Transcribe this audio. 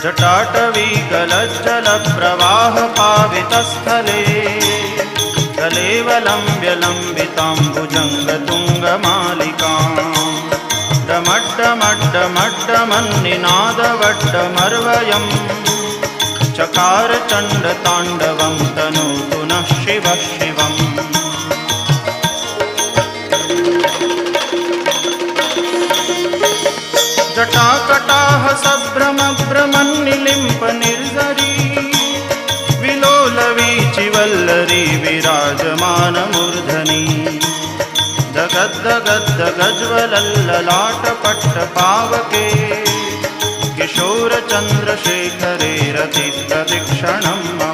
जटाटवीगलज्जलप्रवाहपावितस्थले कलेवलम्ब्य लम्बिताम्बुजङ्गतुङ्गमालिकाम् डमड्डमड्डमड्डमन्निनादवड्डमर्वयम् चकार चण्डताण्डवं तनोतु नः शिवः शिवम्। जटाकटाह सभ्रमभ्रमन्निलिम्प निर्झरी विलोलवीचिवल्लरी विराजमानमूर्धनि दगद्दगद्दगज्ज्वलल्ललाटपट्टपावके किशोरचन्द्रशेखरे रतिप्रदक्षिणम्